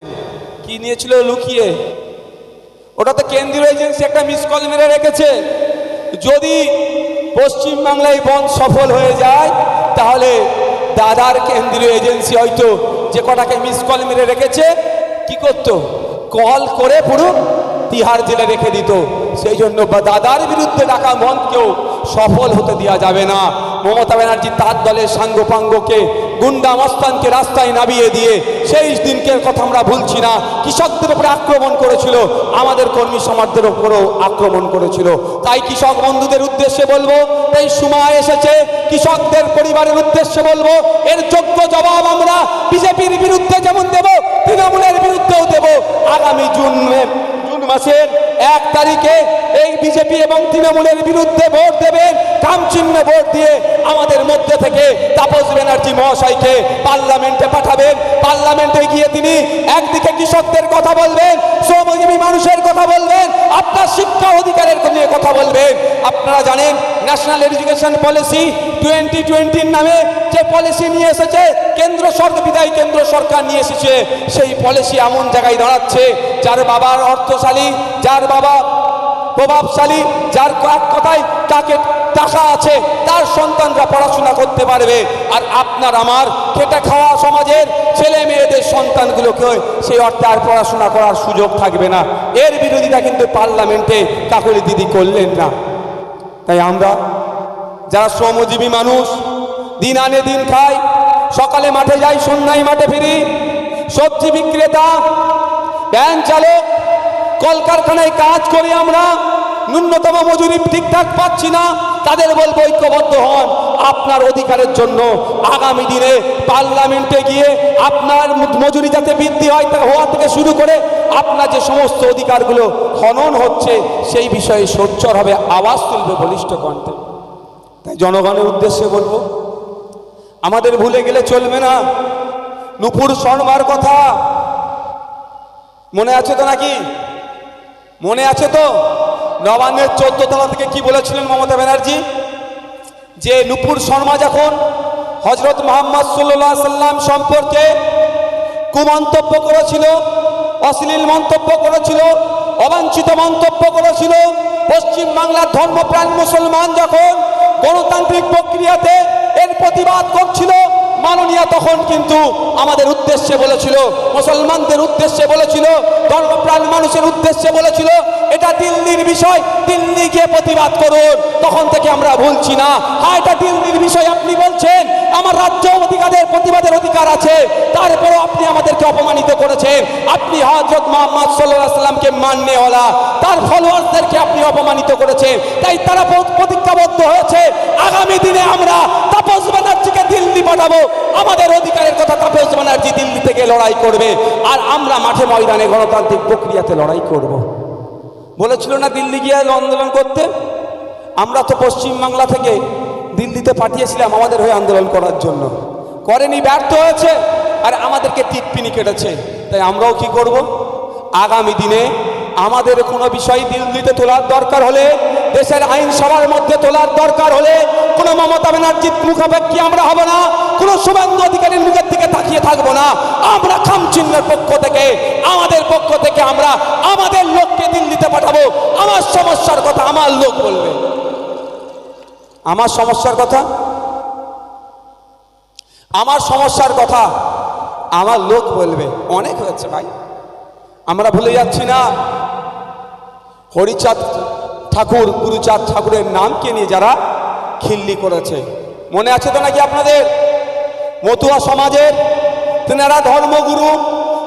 কি নিয়েছিল লুকিয়ে? ওটা তো কেন্দ্রীয় এজেন্সি একটা মিস কল মেরে রেখেছে। যদি পশ্চিমবাংলায় বন্ধ সফল হয়ে যায় তাহলে দাদার কেন্দ্রীয় এজেন্সি হয়তো যে কটাকে মিস কল মেরে রেখেছে কি করতো, কল করে পুরো তিহার জেলে রেখে দিত। সেই জন্য দাদার বিরুদ্ধে ডাকা বন্ধকেও সফল হতে দেওয়া যাবে না। মমতা ব্যানার্জি তার দলের সাঙ্গপাঙ্গকে গুন্ডা মস্তানকে রাস্তায় নামিয়ে দিয়ে সেই দিনকের কথা আমরা ভুলছি না। কৃষকদের উপরে আক্রমণ করেছিল, আমাদের কর্মী সমাজদের উপরেও আক্রমণ করেছিল। তাই কৃষক বন্ধুদের উদ্দেশ্যে বলবো, এই সময় এসেছে কৃষকদের পরিবারের উদ্দেশ্যে বলবো, এর যোগ্য জবাব আমরা বিজেপির বিরুদ্ধে যেমন দেব, তৃণমূলের বিরুদ্ধেও দেব। আগামী জুন মাসের 1 তারিখে এই বিজেপি এবং তৃণমূলের বিরুদ্ধে ভোট দেবেন, কাম চিহ্নে ভোট দিয়ে আমাদের মধ্যে থেকে তাপস ব্যানার্জি মহাশয়কে পার্লামেন্টে পাঠাবেন। পার্লামেন্টে গিয়ে তিনি একদিকে কৃষকদের কথা বলবেন, শ্রমজীবী মানুষের কথা বলবেন, আপনার শিক্ষা অধিকারের নিয়ে কথা বলবেন। আপনারা জানেন ন্যাশনাল এডুকেশন পলিসি 2020 নামে যে পলিসি নিয়ে এসেছে কেন্দ্র সরকার, বিদায়ী কেন্দ্র সরকার নিয়ে এসেছে, সেই পলিসি এমন জায়গায় দাঁড়াচ্ছে যার বাবার অর্থশালী, যার বাবা প্রভাবশালী, যার এক কথায় তাকে টাকা আছে, তার সন্তানরা পড়াশোনা করতে পারবে। আর আপনার আমার খেটে খাওয়া সমাজের ছেলে মেয়েদের সন্তানগুলোকে সেই অর্থে আর পড়াশোনা করার সুযোগ থাকবে না। এর বিরোধিতা কিন্তু পার্লামেন্টে কাকলি দিদি করলেন না। তাই আমরা যারা শ্রমজীবী মানুষ, দিন আনে দিন খাই, সকালে মাঠে যাই, সন্ধ্যায় মাঠে ফিরি, সবজি বিক্রেতা, ভ্যান চালক, কলকারখানায় কাজ করি, আমরা ন্যূনতম মজুরি ঠিকঠাক পাচ্ছি না, তাদের বলবো ঐক্যবদ্ধ হন আপনার অধিকারের জন্য। আগামী দিনে পার্লামেন্টে গিয়ে আপনার মজুরি যাতে বৃদ্ধি হয় হওয়া থেকে শুরু করে আপনার যে সমস্ত অধিকারগুলো হনন হচ্ছে সেই বিষয়ে সোচ্চার হবে, আওয়াজ তুলবে বলিষ্ঠ কণ্ঠে। তাই জনগণের উদ্দেশ্যে বলবো, আমাদের ভুলে গেলে চলবে না। নুপুর শর্মার কথা মনে আছে তো নাকি? মনে আছে তো? নবান্নের 14 তলা থেকে কি বলেছিলেন মমতা ব্যানার্জি? যে নুপুর শর্মা যখন হযরত মুহাম্মদ সাল্লাল্লাহু আলাইহি সাল্লাম সম্পর্কে কুমন্তব্য করেছিল, অশ্লীল মন্তব্য করেছিল, অবাঞ্ছিত মন্তব্য করেছিল, পশ্চিম বাংলার ধর্মপ্রাণ মুসলমান যখন গণতান্ত্রিক প্রক্রিয়াতে এর প্রতিবাদ করছিল, মাননীয় তখন কিন্তু আমাদের উদ্দেশ্যে বলেছিল, মুসলমানদের উদ্দেশ্যে বলেছিল, ধর্মপ্রাণ মানুষের উদ্দেশ্যে বলেছিল, এটা দিল্লির বিষয়, দিল্লি গিয়ে প্রতিবাদ করুন। তখন থেকে আমরা ভুলছি না। হ্যাঁ, এটা দিল্লির বিষয় আপনি বলছেন, আমার রাজ্য অধিকারের প্রতিবাদের অধিকার আছে, তারপরেও আপনি আমাদেরকে অপমানিত করেছেন। আপনি হযরত মুহাম্মদ সাল্লাল্লাহু আলাইহি সাল্লামকে মাননেওয়ালা, তার ফলোয়ারদেরকে আপনি অপমানিত করেছেন। তাই তারা প্রতিজ্ঞাবদ্ধ হয়েছে, আগামী দিনে আমরা তাপস ব্যানার্জিকে দিল্লি পাঠাবো। আমাদের অধিকারের কথা তাপস ব্যানার্জি দিল্লি থেকে লড়াই করবে, আর আমরা মাঠে ময়দানে গণতান্ত্রিক প্রক্রিয়াতে লড়াই করব। বলেছিল না দিল্লি গিয়ে আন্দোলন করতে? আমরা তো পশ্চিমবাংলা থেকে দিল্লিতে পাঠিয়েছিলাম আমাদের হয়ে আন্দোলন করার জন্য, করেনি, ব্যর্থ হয়েছে, আর আমাদেরকে টিপ্পিনি কেটেছে। তাই আমরাও কি করব? আগামী দিনে আমাদের কোনো বিষয় দিল্লিতে তোলার দরকার হলে, দেশের আইনসভার মধ্যে তোলার দরকার হলে, কোনো মমতা ব্যানার্জির মুখাপেক্ষী আমরা হব না, কোনো শুভেন্দু অধিকারীর মুখের দিকে তাকিয়ে থাকবো না। আমরা খামচিহ্নের পক্ষ থেকে, আমাদের পক্ষ থেকে আমরা আমাদের লোককে দিল্লিতে পাঠাবো। আমার সমস্যার কথা আমার লোক বলবে, আমার সমস্যার কথা, আমার সমস্যার কথা আমার লোক বলবে। অনেক হয়েছে ভাই, আমরা ভুলে যাচ্ছি না হরিচাঁদ ঠাকুর, গুরুচাঁদ ঠাকুরের নামকে নিয়ে যারা খিল্লি করেছে। মনে আছে তো নাকি আপনাদের? মতুয়া সমাজের তিনারা ধর্মগুরু,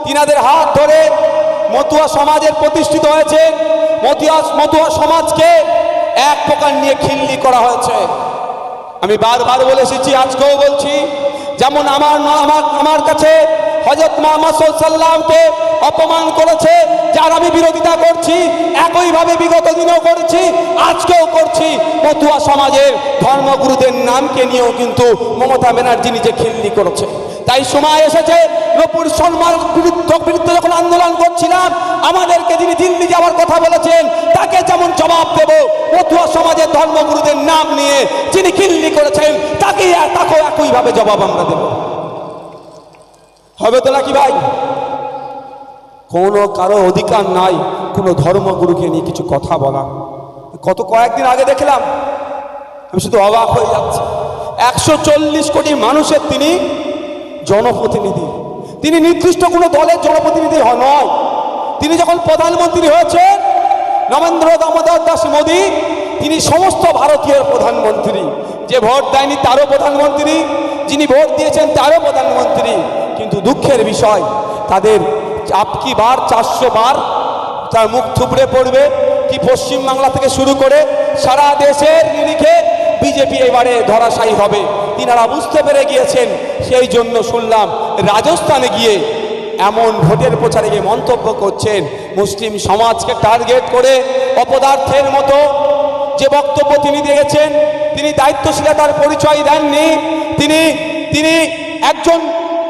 তিনাদের হাত ধরে মতুয়া সমাজের প্রতিষ্ঠিত হয়েছে। মতুয়া সমাজকে এক প্রকার নিয়ে খিল্লি করা হয়েছে। আমি বারবার বলে এসেছি, আজকেও বলছি, যেমন আমার কাছে হযরত মুহাম্মদ সাল্লাল্লাহু আলাইহি সাল্লামকে অপমান করেছে, যার আমি বিরোধিতা করছি, একইভাবে বিগত দিনেও করেছি, আজকেও করছি। মতুয়া সমাজের ধর্মগুরুদের নামকে নিয়েও কিন্তু মমতা ব্যানার্জি নিজে খিল্লি করেছে। তাই সময় এসেছে, নুপুর শর্মার বিরুদ্ধে যখন আন্দোলন করছিলাম, আমাদেরকে যিনি দিল্লি যাওয়ার কথা বলেছেন তাকে যেমন জবাব দেব, মতুয়া সমাজের ধর্মগুরুদের নাম নিয়ে যিনি খিল্লি করেছেন তাকেও একইভাবে জবাব আমরা দেব। হবে তো নাকি ভাই? কোনো কারো অধিকার নাই কোনো ধর্মগুরুকে নিয়ে কিছু কথা বলা। কয়েকদিন আগে দেখলাম, আমি শুধু অবাক হয়ে যাচ্ছি, 140 কোটি মানুষের তিনি জনপ্রতিনিধি। তিনি নির্দিষ্ট কোনো দলের জনপ্রতিনিধি নয়। তিনি যখন প্রধানমন্ত্রী হয়েছেন, নরেন্দ্র দামোদর দাস মোদী, তিনি সমস্ত ভারতীয় প্রধানমন্ত্রী। যে ভোট দেয়নি তারও প্রধানমন্ত্রী, যিনি ভোট দিয়েছেন তারও প্রধানমন্ত্রী। কিন্তু দুঃখের বিষয়, তাদের আপকি বার 400 বার তার মুখ থুবড়ে পড়বে কি পশ্চিমবাংলা থেকে শুরু করে সারা দেশের নিরিখে বিজেপি এবারে ধরাশায়ী হবে। তিনারা বুঝতে পেরে গিয়েছেন। সেই জন্য শুনলাম রাজস্থানে গিয়ে এমন ভোটের প্রচারে গিয়ে মন্তব্য করছেন, মুসলিম সমাজকে টার্গেট করে অপদার্থের মতো যে বক্তব্য তিনি দিয়েছেন, তিনি দায়িত্বশীলতার পরিচয় দেননি। তিনি একজন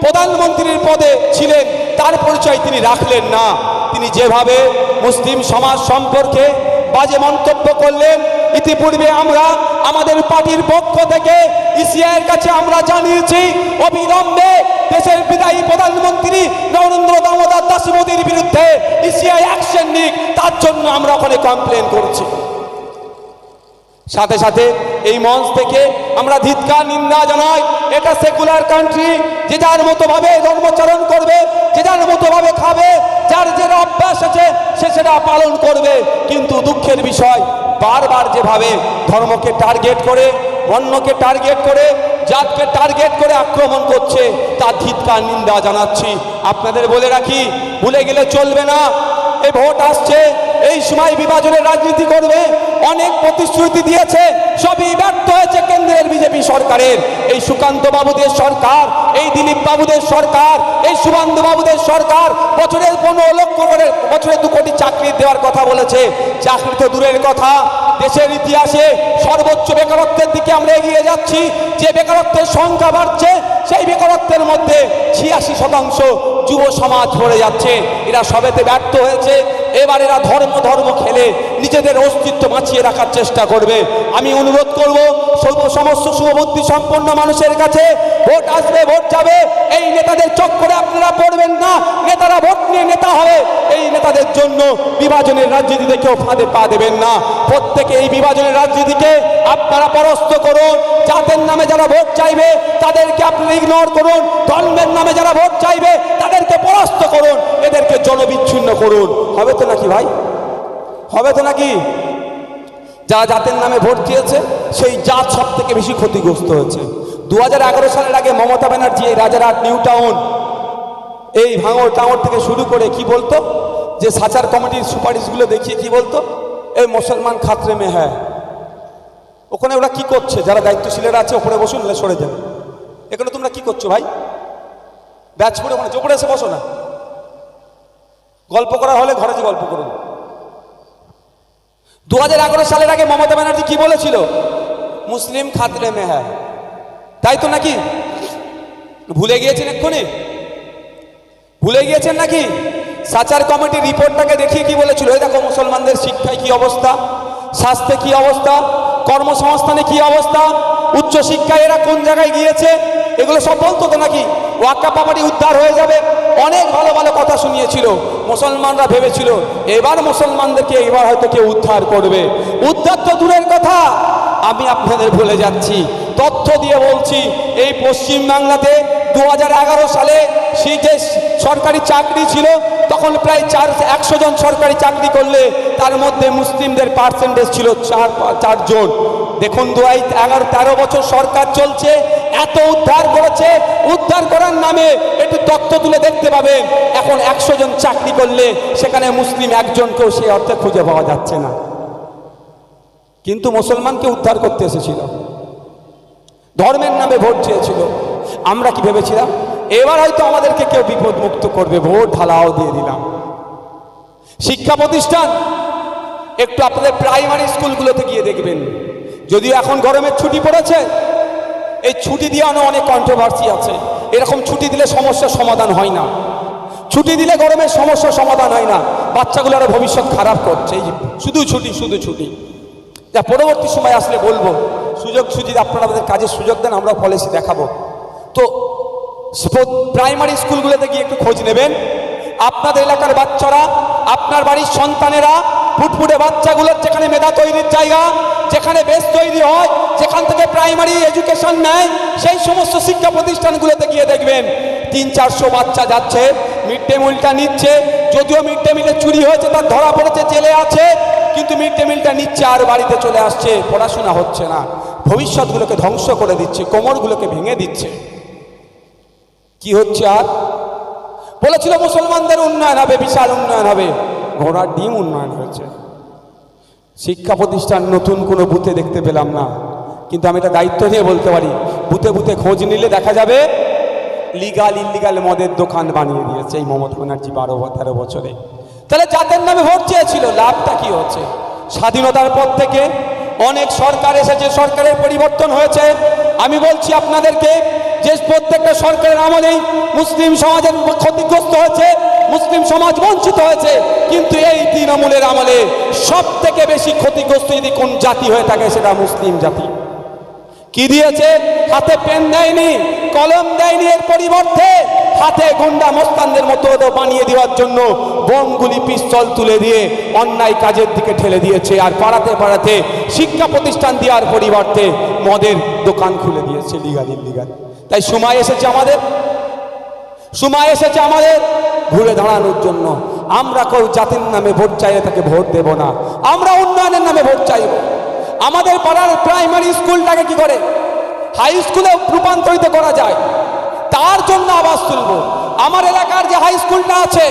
প্রধানমন্ত্রীর পদে ছিলেন, তার পরিচয় তিনি রাখলেন না। তিনি যেভাবে মুসলিম সমাজ সম্পর্কে বাজে মন্তব্য করলেন, ইতিপূর্বে আমরা আমাদের পার্টির পক্ষ থেকে ইসিআইয়ের কাছে আমরা জানিয়েছি অবিলম্বে দেশের বিদায়ী প্রধানমন্ত্রী নরেন্দ্র দামোদর দাস মোদীর বিরুদ্ধে ইসিআই অ্যাকশন নিক, তার জন্য আমরা ওখানে কমপ্লেন করছি। সাথে সাথে এই মঞ্চ থেকে আমরা ধিক্কার নিন্দা জানাই। এটা সেকুলার কান্ট্রি, যে যার মতো ভাবে ধর্মচরণ করবে, যে যার মতো ভাবে খাবে, যার যেটা অভ্যাস আছে সে সেটা পালন করবে। কিন্তু দুঃখের বিষয়, বারবার যেভাবে ধর্মকে টার্গেট করে, বর্ণকে টার্গেট করে, জাতকে টার্গেট করে আক্রমণ করছে, তার ধিক্কার নিন্দা জানাচ্ছি। আপনাদের বলে রাখি, ভুলে গেলে চলবে না, এই ভোট আসছে, এই সময় বিভাজনের রাজনীতি করবে। অনেক প্রতিশ্রুতি দিয়েছে, সবই ব্যর্থ হয়েছে কেন্দ্রের বিজেপি সরকারের। এই সুকান্ত বাবুদের সরকার, এই দিলীপ বাবুদের সরকার, এই সুবান্ধু বাবুদের সরকার বছরে 15 লক্ষ করে, বছরে 2 কোটি চাকরি দেওয়ার কথা বলেছে। চাকরি তো দূরের কথা, দেশের ইতিহাসে সর্বোচ্চ বেকারত্বের দিকে আমরা এগিয়ে যাচ্ছি। যে বেকারত্বের সংখ্যা বাড়ছে, সেই বেকারত্বের মধ্যে 86% যুব সমাজ পড়ে যাচ্ছে। এরা সবেতে ব্যর্থ হয়েছে। এবার এরা ধর্ম খেলে নিজেদের অস্তিত্ব বাঁচিয়ে রাখার চেষ্টা করবে। আমি অনুরোধ করব সমস্ত শুভবুদ্ধি সম্পন্ন মানুষের কাছে, ভোট আসবে, ভোট যাবে, এই নেতাদের চক্করে আপনারা পড়বেন না। নেতারা ভোট নিয়ে নেতা হবে, এই নেতাদের জন্য বিভাজনের রাজনীতিতে কেউ ফাঁদে পা দেবেন না। প্রত্যেকে এই বিভাজনের রাজনীতিকে আপনারা পরাস্ত করুন। জাতের নামে যারা ভোট চাইবে তাদেরকে আপনারা ইগনোর করুন, ধর্মের নামে যারা ভোট চাইবে তাদেরকে পরাস্ত করুন, এদেরকে জনবিচ্ছিন্ন করুন। হবে তো নাকি ভাই? হবে তো নাকি? যারা জাতের নামে ভোট দিয়েছে সেই জাত সব থেকে বেশি ক্ষতিগ্রস্ত হয়েছে। 2011 সালের আগে মমতা ব্যানার্জি এই রাজারহাট, নিউ টাউন, এই ভাঙড় টাউন থেকে শুরু করে কি বলতো, যে সাচার কমিটির সুপারিশগুলো দেখিয়ে কি বলতো, এই মুসলমান খাতরে মে হ্যাঁ। ওখানে ওরা কি করছে? যারা দায়িত্বশীলেরা আছে ওপরে বসুন, সরে যান। এখানে তোমরা কি করছো ভাই? ব্যাচ পড়ে ওখানে জোপড়ে এসে বসো না। গল্প করা হলে ঘরে যে গল্প করুন। 2011 সালের আগে মমতা ব্যানার্জি কি বলেছিল? মুসলিম খাতরে মে হ্যাঁ, তাই তো নাকি? ভুলে গিয়েছেন এক্ষুনি? ভুলে গিয়েছেন নাকি? সাচার কমিটির রিপোর্টটাকে দেখিয়ে কি বলেছিল? এই দেখো মুসলমানদের শিক্ষায় কি অবস্থা, স্বাস্থ্যে কি অবস্থা, কর্মসংস্থানে কি অবস্থা, উচ্চশিক্ষায় এরা কোন জায়গায় গিয়েছে, এগুলো সব বলতো তো নাকি? ওয়াক্ফ প্রপার্টি উদ্ধার হয়ে যাবে, অনেক ভালো ভালো কথা শুনিয়েছিল। মুসলমানরা ভেবেছিল এবার মুসলমানদেরকে এবার হয়তো কেউ উদ্ধার করবে। উদ্ধার তো দূরের কথা, আমি আপনাদের বলে যাচ্ছি, তথ্য দিয়ে বলছি, এই পশ্চিমবাংলাতে 2011 সালে সেই যে সরকারি চাকরি ছিল, তখন প্রায় 100 জন সরকারি চাকরি করলে তার মধ্যে মুসলিমদের পার্সেন্টেজ ছিল 4 জন। দেখুন 2011-13 বছর সরকার চলছে, এত উদ্ধার করেছে। উদ্ধার করার নামে একটু তথ্য তুলে দেখতে পাবেন, এখন 100 জন চাকরি করলে সেখানে মুসলিম একজনকেও সেই অর্থে খুঁজে পাওয়া যাচ্ছে না। কিন্তু মুসলমানকে উদ্ধার করতে এসেছিল, ধর্মের নামে ভোট চেয়েছিল। আমরা কি ভেবেছিলাম এবার হয়তো আমাদেরকে কেউ বিপদ মুক্ত করবে, ভোট ঢালাও দিয়ে দিলাম। শিক্ষা প্রতিষ্ঠান একটু আপনাদের প্রাইমারি স্কুলগুলোতে গিয়ে দেখবেন, যদিও এখন গরমের ছুটি পড়েছে, এই ছুটি দিয়ে অনেক কন্ট্রোভার্সি আছে। এরকম ছুটি দিলে সমস্যার সমাধান হয় না, ছুটি দিলে গরমের সমস্যার সমাধান হয় না, বাচ্চাগুলোর ভবিষ্যৎ খারাপ করছে। এই শুধু ছুটি, যা পরবর্তী সময় আসলে বলবো। সুযোগ আপনারা আমাদের কাজের সুযোগ দেন, আমরা পলিসি দেখাবো। তো প্রাইমারি স্কুলগুলোতে গিয়ে একটু খোঁজ নেবেন, আপনাদের এলাকার বাচ্চারা, আপনার বাড়ির সন্তানেরা, ফুটফুটে বাচ্চাগুলোর যেখানে মেধা তৈরির জায়গা, যেখানে বেশ তৈরি হয়, যেখান থেকে প্রাইমারি এডুকেশন নেয়, সেই সমস্ত শিক্ষা প্রতিষ্ঠানগুলোতে গিয়ে দেখবেন 300-400 বাচ্চা যাচ্ছে, মিড ডে মিলটা নিচ্ছে। যদিও মিড ডে মিলে চুরি হয়েছে, তার ধরা পড়েছে, জেলে আছে, কিন্তু মিড ডে মিলটা নিচ্ছে আর বাড়িতে চলে আসছে। পড়াশোনা হচ্ছে না, ভবিষ্যৎগুলোকে ধ্বংস করে দিচ্ছে, কোমরগুলোকে ভেঙে দিচ্ছে। কি হচ্ছে? আর বলেছিল মুসলমানদের উন্নয়ন হবে, বিশাল উন্নয়ন হবে, ঘোড়ার ডিম উন্নয়ন হয়েছে। শিক্ষা প্রতিষ্ঠান নতুন কোনো বুথে দেখতে পেলাম না, কিন্তু আমি এটা দায়িত্ব নিয়ে বলতে পারি, বুথে বুথে খোঁজ নিলে দেখা যাবে লিগাল ইলিগাল মদের দোকান বানিয়ে দিয়েছে এই মমতা ব্যানার্জি 12-13 বছরে। তাহলে জাতের নামে ভোট চেয়েছিল, লাভটা কি হচ্ছে? স্বাধীনতার পর থেকে অনেক সরকার এসেছে, সরকারের পরিবর্তন হয়েছে। আমি বলছি আপনাদেরকে যে প্রত্যেকটা সরকারের আমলেই মুসলিম সমাজের ক্ষতিগ্রস্ত হয়েছে, মুসলিম সমাজ বঞ্চিত হয়েছে, কিন্তু এই তৃণমূলের আমলে সব থেকে বেশি ক্ষতিগ্রস্ত যদি কোন জাতি হয়ে থাকে সেটা মুসলিম জাতি। কি দিয়েছে? হাতে পেন দেয়নি, কলম দেয়নি, এর পরিবর্তে হাতে গুন্ডা মস্তানদের মতো বানিয়ে দেওয়ার জন্য বোমগুলি, পিস্তল তুলে দিয়ে অন্যায় কাজের দিকে ঠেলে দিয়েছে। আর পাড়াতে পাড়াতে শিক্ষা প্রতিষ্ঠান দেওয়ার পরিবর্তে মদের দোকান খুলে দিয়েছে, লিগাল ইলিগাল। তাই সময় এসেছে আমাদের, সময় এসেছে আমাদের ঘুরে দাঁড়ানোর জন্য। আমরা কেউ জাতির নামে ভোট চাইলে তাকে ভোট দেব না, আমরা উন্নয়নের নামে ভোট চাইব। আমাদের পাড়ার প্রাইমারি স্কুলটাকে কি করে হাই স্কুলে রূপান্তরিত করা যায়, তার জন্য আওয়াজ তুলব। আমার এলাকার যে হাই স্কুলটা আছে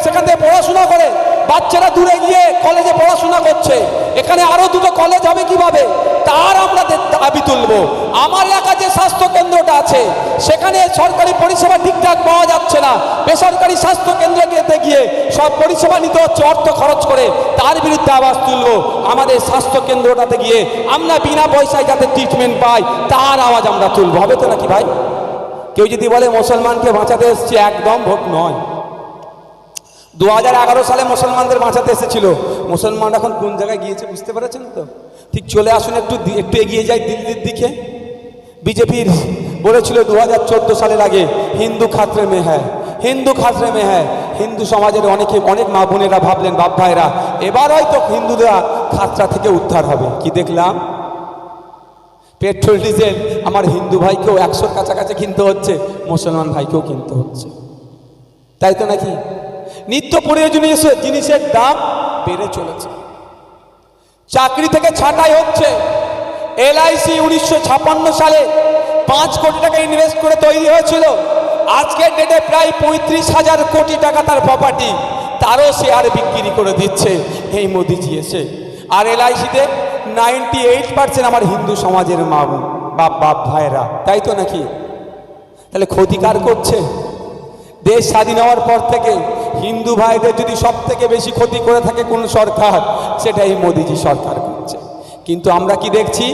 সেখান থেকে পড়াশোনা করে বাচ্চারা দূরে গিয়ে কলেজে পড়াশোনা করছে, এখানে আরো দুটো কলেজ হবে কিভাবে, তার আমরা দাবি তুলব। আমার এলাকার যে স্বাস্থ্য কেন্দ্রটা আছে সেখানে সরকারি পরিষেবা ঠিকঠাক পাওয়া যাচ্ছে না, বেসরকারি স্বাস্থ্য কেন্দ্রে গিয়ে সব পরিষেবা নিতে হচ্ছে অর্থ খরচ করে, তার বিরুদ্ধে আওয়াজ তুলব। আমাদের স্বাস্থ্য কেন্দ্রটাতে গিয়ে আমরা বিনা পয়সায় যাতে ট্রিটমেন্ট পাই তার আওয়াজ আমরা তুলব। হবে তো নাকি ভাই? কেউ যদি বলে মুসলমানকে বাঁচাতে এসছে, একদম ভোট নয়। 2011 সালে মুসলমানদের বাঁচাতে এসেছিল, মুসলমান এখন কোন জায়গায় গিয়েছে বুঝতে পেরেছেন তো? ঠিক চলে আসুন, একটু এগিয়ে যাই দিল্লির দিকে। বিজেপির বলেছিল 2014 সালের আগে হিন্দু খাতরে মে হ্যায়, হিন্দু খাতরে মে হ্যায়। হিন্দু সমাজের অনেক মা বোনেরা ভাবলেন, বাপ ভাইরা, এবার হয়তো হিন্দুরা খাতরা থেকে উদ্ধার হবে। কি দেখলাম? পেট্রোল ডিজেল আমার হিন্দু ভাইকেও 100-র কাছাকাছি কিনতে হচ্ছে, মুসলমান ভাইকেও কিনতে হচ্ছে। তাই তো নাকি? নিত্য প্রয়োজনীয় জিনিসের দাম বেড়ে চলেছে, চাকরি থেকে ছাঁটাই হচ্ছে। LIC 1956 সালে 5 কোটি টাকা ইনভেস্ট করে তৈরি হয়েছিল, আজকের ডেটে প্রায় 35,000 কোটি টাকা তার প্রপার্টি, তারও শেয়ার বিক্রি করে দিচ্ছে এই মোদিজি এসে। আর LICতে 98% আমার হিন্দু সমাজের মা বাপ ভাইরা, তাই তো নাকি? তাহলে ক্ষতিকার করছে। দেশ স্বাধীন হওয়ার পর থেকে হিন্দু ভাইদের যদি সব থেকে বেশি ক্ষতি করে থাকে কোন সরকার, সেটা এই মোদিজি সরকার করছে। কিন্তু আমরা কি দেখছি?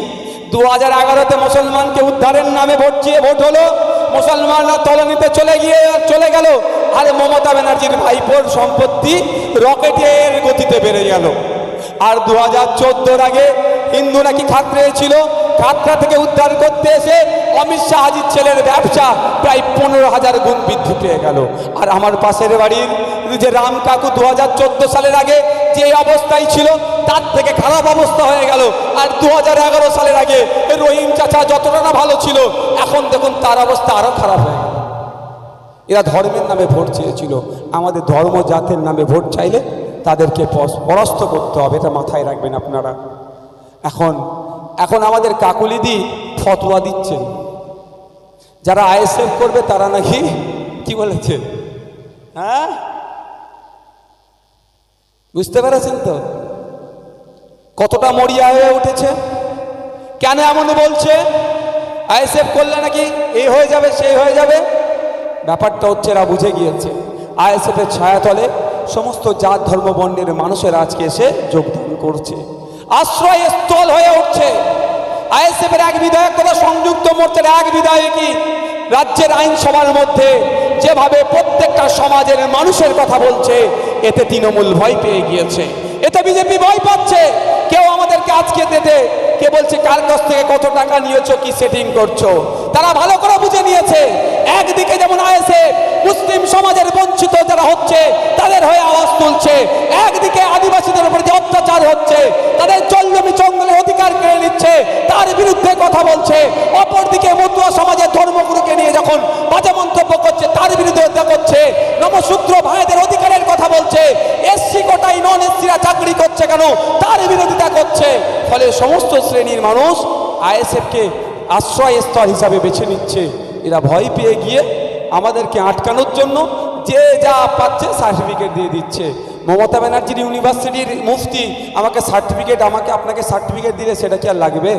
2011-তে মুসলমানকে উদ্ধারের নামে ভোট চেয়ে ভোট হলো, মুসলমানরা তলানিতে চলে গেল, আর মমতা ব্যানার্জির ভাইপোর সম্পত্তি রকেটের গতিতে বেড়ে গেল। আর 2014-র আগে হিন্দু নাকি খাতরে ছিল, খাতরা থেকে উদ্ধার করতে এসে অমিত শাহ হাজির ছেলের ব্যবসা প্রায় 15,000 গুণ বৃদ্ধি পেয়ে গেল। আর আমার পাশের বাড়ির যে রাম কাকু 2014 সালের আগে যে অবস্থায় ছিল তার থেকে খারাপ অবস্থা হয়ে গেল। আর 2011 সালের আগে রহিম চাচা যতটা না ভালো ছিল, এখন দেখুন তার অবস্থা আরো খারাপ হয়ে গেল। এরা ধর্মের নামে ভোট চেয়েছিল, আমাদের ধর্ম জাতের নামে ভোট চাইলে তাদেরকে পরাস্ত করতে হবে, এটা মাথায় রাখবেন আপনারা। এখন আমাদের কাকুলিদি ফতোয়া দিচ্ছেন, যারা ISF করবে তারা নাকি কি বলেছে, হ্যাঁ বুঝতে পেরেছেন তো কতটা মরিয়া হয়ে উঠেছে? কেন এমন বলছে? ISF করলে নাকি এই হয়ে যাবে সেই হয়ে যাবে। ব্যাপারটা হচ্ছে এরা বুঝে গিয়েছে ISF-এর ছায়াতলে সমস্ত জাত ধর্ম বর্ণের মানুষের আজকে এসে যোগদান করছে, আশ্রয়স্থল হয়ে উঠছে। ISF-এর এক বিধায়ক তথা সংযুক্ত মোর্চার এক বিধায়কই রাজ্যের আইনসভার মধ্যে যেভাবে প্রত্যেকটা সমাজের মানুষের কথা বলছে, এতে তৃণমূল ভয় পেয়ে গিয়েছে, এতে বিজেপি ভয় পাচ্ছে। কেউ আমাদেরকে আজকে কে বলছে কার কাছ থেকে কত টাকা নিয়েছো, কি সেটিং করছো। তারা ভালো করে বুঝে নিয়েছে, একদিকে যেমন আইএসএফ মুসলিম সমাজের বঞ্চিত যারা হচ্ছে তাদের হয়ে আওয়াজ তুলছে, একদিকে আদিবাসীদের উপর যে অত্যাচার হচ্ছে, তাদের জমি জঙ্গলের অধিকার কেড়ে নিচ্ছে, তার বিরুদ্ধে কথা বলছে, অপরদিকে মতুয়া সমাজের ধর্মগুরুকে নিয়ে যখন বাজে মন্তব্য করছে তার বিরুদ্ধে করছে, নমশূদ্র ভাইদের অধিকারের কথা বলছে, এসসি কোটায় নন এসসিরা চাকরি করছে কেন তার বিরোধিতা করছে। ফলে সমস্ত শ্রেণীর মানুষ আইএসএফকে আশ্রয়স্থল হিসাবে বেছে নিচ্ছে। এরা ভয় পেয়ে গিয়ে আমাদেরকে আটকানোর জন্য যে যা পাচ্ছে সার্টিফিকেট দিয়ে দিচ্ছে। মমতা ব্যানার্জির ইউনিভার্সিটির মুফতি আমাকে আপনাকে সার্টিফিকেট দিলে সেটা কি আর লাগবে?